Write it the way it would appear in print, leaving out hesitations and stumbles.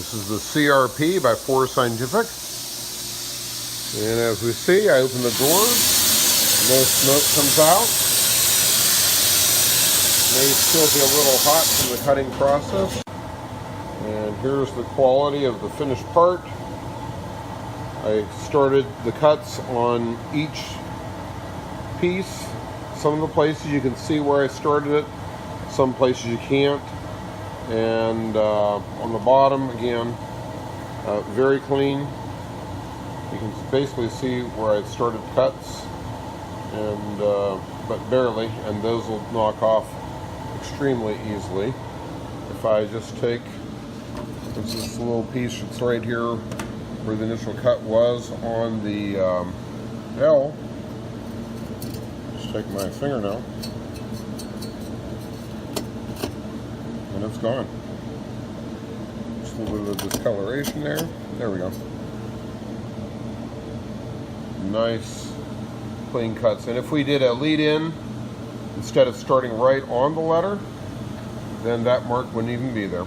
This is the CRP by Force Scientific. And as we see, I open the door, no smoke comes out. May still be a little hot from the cutting process. And here's the quality of the finished part. I started the cuts on each piece. Some of the places you can see where I started it, some places you can't. And on the bottom, again, very clean. You can basically see where I started cuts, and but barely, and those will knock off extremely easily. If I just take this little piece that's right here where the initial cut was on the L, just take my fingernail, and it's gone. Just a little bit of discoloration there. There we go. Nice clean cuts. And if we did a lead in instead of starting right on the letter, then that mark wouldn't even be there.